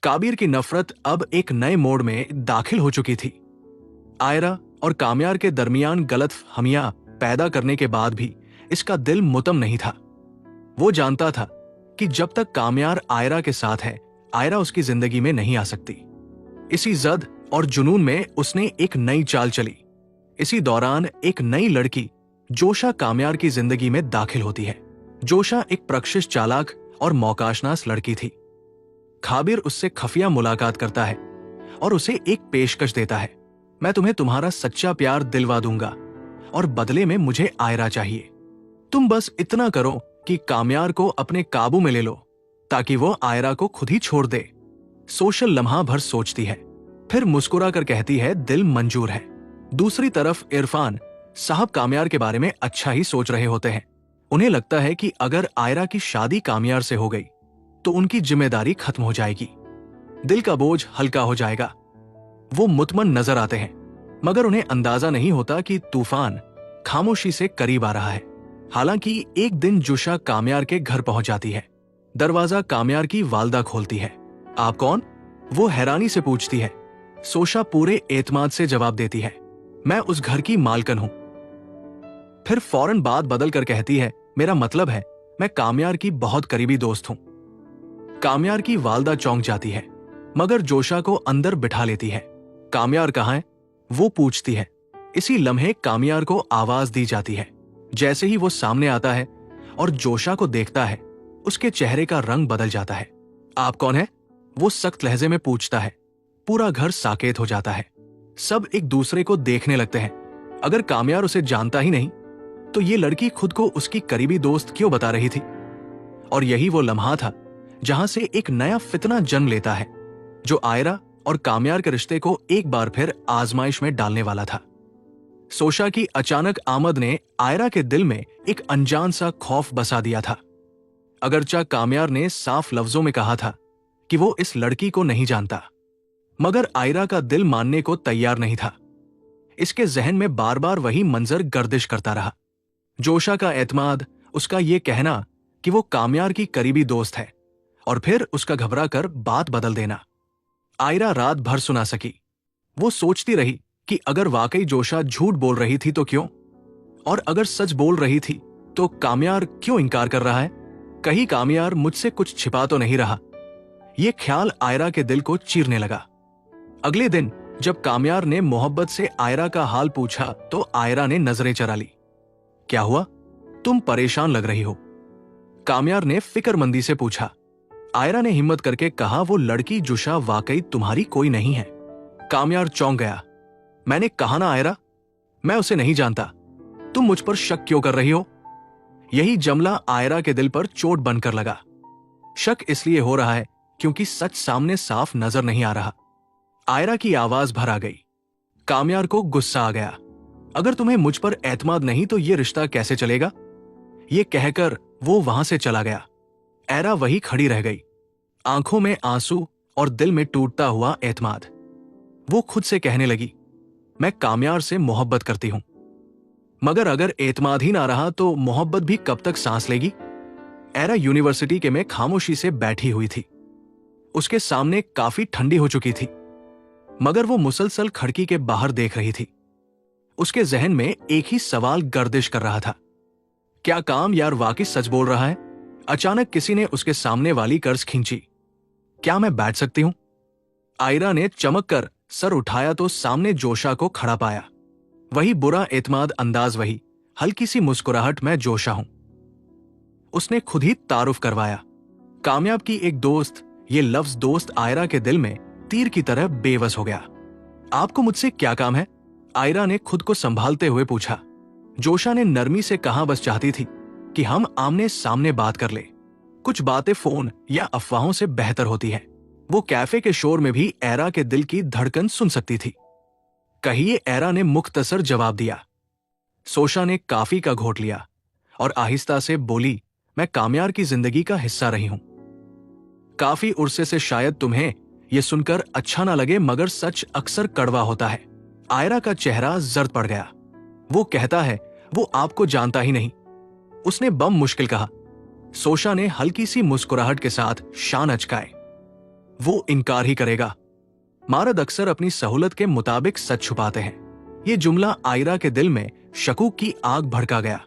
काबिर की नफरत अब एक नए मोड़ में दाखिल हो चुकी थी। आयरा और काम्यार के दरमियान गलतफहमियां पैदा करने के बाद भी इसका दिल मुतम नहीं था। वो जानता था कि जब तक काम्यार आयरा के साथ है, आयरा उसकी जिंदगी में नहीं आ सकती। इसी जद और जुनून में उसने एक नई चाल चली। इसी दौरान एक नई लड़की जोशा काम्यार की जिंदगी में दाखिल होती है। जोशा एक प्रशिक्षित चालाक और मौकाशनास लड़की थी। खाबिर उससे खुफिया मुलाकात करता है और उसे एक पेशकश देता है, मैं तुम्हें तुम्हारा सच्चा प्यार दिलवा दूंगा और बदले में मुझे आयरा चाहिए। तुम बस इतना करो कि काम्यार को अपने काबू में ले लो ताकि वो आयरा को खुद ही छोड़ दे। सोशल लम्हा भर सोचती है, फिर मुस्कुरा कर कहती है दिल मंजूर है। दूसरी तरफ इरफान साहब काम्यार के बारे में अच्छा ही सोच रहे होते हैं। उन्हें लगता है कि अगर आयरा की शादी काम्यार से हो गई तो उनकी जिम्मेदारी खत्म हो जाएगी, दिल का बोझ हल्का हो जाएगा। वो मुतमन नजर आते हैं, मगर उन्हें अंदाजा नहीं होता कि तूफान खामोशी से करीब आ रहा है। हालांकि एक दिन जोशा काम्यार के घर पहुंच जाती है। दरवाजा काम्यार की वालदा खोलती है। आप कौन? वो हैरानी से पूछती है। सोशा पूरे एतमाद से जवाब देती है, मैं उस घर की मालकन हूं। फिर फौरन बात बदल कर कहती है, मेरा मतलब है मैं काम्यार की बहुत करीबी दोस्त हूं। काम्यार की वालदा चौंक जाती है, मगर जोशा को अंदर बिठा लेती है। काम्यार कहाँ है? वो पूछती है। इसी लम्हे काम्यार को आवाज दी जाती है। जैसे ही वो सामने आता है और जोशा को देखता है, उसके चेहरे का रंग बदल जाता है। आप कौन है? वो सख्त लहजे में पूछता है। पूरा घर साकेत हो जाता है। सब एक दूसरे को देखने लगते हैं। अगर काम्यार उसे जानता ही नहीं तो ये लड़की खुद को उसकी करीबी दोस्त क्यों बता रही थी? और यही वो लम्हा था जहां से एक नया फितना जन्म लेता है, जो आयरा और काम्यार के रिश्ते को एक बार फिर आजमाइश में डालने वाला था। सोशा की अचानक आमद ने आयरा के दिल में एक अनजान सा खौफ बसा दिया था। अगरचा काम्यार ने साफ लफ्जों में कहा था कि वो इस लड़की को नहीं जानता, मगर आयरा का दिल मानने को तैयार नहीं था। इसके जहन में बार बार वही मंजर गर्दिश करता रहा। जोशा का एतमाद, उसका ये कहना कि वो काम्यार की करीबी दोस्त है, और फिर उसका घबरा कर बात बदल देना। आयरा रात भर सुना सकी। वो सोचती रही कि अगर वाकई जोशा झूठ बोल रही थी तो क्यों, और अगर सच बोल रही थी तो काम्यार क्यों इनकार कर रहा है? कहीं काम्यार मुझसे कुछ छिपा तो नहीं रहा? ये ख्याल आयरा के दिल को चीरने लगा। अगले दिन जब काम्यार ने मोहब्बत से आयरा का हाल पूछा तो आयरा ने नजरें चरा ली। क्या हुआ? तुम परेशान लग रही हो, काम्यार ने फिक्रमंदी से पूछा। आयरा ने हिम्मत करके कहा, वो लड़की जोशा वाकई तुम्हारी कोई नहीं है। काम्यार चौंक गया। मैंने कहा ना आयरा, मैं उसे नहीं जानता। तुम मुझ पर शक क्यों कर रही हो? यही जमला आयरा के दिल पर चोट बनकर लगा। शक इसलिए हो रहा है क्योंकि सच सामने साफ नजर नहीं आ रहा। आयरा की आवाज भर आ गई। काम्यार को गुस्सा आ गया। अगर तुम्हें मुझ पर एतमाद नहीं तो ये रिश्ता कैसे चलेगा? ये कहकर वो वहां से चला गया। आयरा वही खड़ी रह गई, आंखों में आंसू और दिल में टूटता हुआ एतमाद। वो खुद से कहने लगी, मैं काम्यार से मोहब्बत करती हूं, मगर अगर एतमाद ही ना रहा तो मोहब्बत भी कब तक सांस लेगी? आयरा यूनिवर्सिटी के में खामोशी से बैठी हुई थी। उसके सामने काफी ठंडी हो चुकी थी, मगर वो मुसलसल खिड़की के बाहर देख रही थी। उसके जहन में एक ही सवाल गर्दिश कर रहा था, क्या काम्यार वाकई सच बोल रहा है? अचानक किसी ने उसके सामने वाली कर्ज खींची। क्या मैं बैठ सकती हूं? आयरा ने चमक कर सर उठाया तो सामने जोशा को खड़ा पाया। वही बुरा एतमाद अंदाज, वही हल्की सी मुस्कुराहट, मैं जोशा हूं। उसने खुद ही तारुफ करवाया। कामयाब की एक दोस्त, ये लफ्ज दोस्त आयरा के दिल में तीर की तरह बेबस हो गया। आपको मुझसे क्या काम है? आयरा ने खुद को संभालते हुए पूछा। जोशा ने नरमी से कहा, बस चाहती थी कि हम आमने सामने बात कर ले। कुछ बातें फोन या अफवाहों से बेहतर होती हैं। वो कैफे के शोर में भी आयरा के दिल की धड़कन सुन सकती थी। कहिए, आयरा ने मुख्तसर जवाब दिया। सोशा ने काफी का घोट लिया और आहिस्ता से बोली, मैं काम्यार की जिंदगी का हिस्सा रही हूं। काफी उर्से से शायद तुम्हें यह सुनकर अच्छा ना लगे, मगर सच अक्सर कड़वा होता है। आयरा का चेहरा जर्द पड़ गया। वो कहता है, वो आपको जानता ही नहीं, उसने बम मुश्किल कहा। सोशा ने हल्की सी मुस्कुराहट के साथ शान अचकाए। वो इनकार ही करेगा। मारद अक्सर अपनी सहूलत के मुताबिक सच छुपाते हैं। ये जुमला आयरा के दिल में शकूक की आग भड़का गया।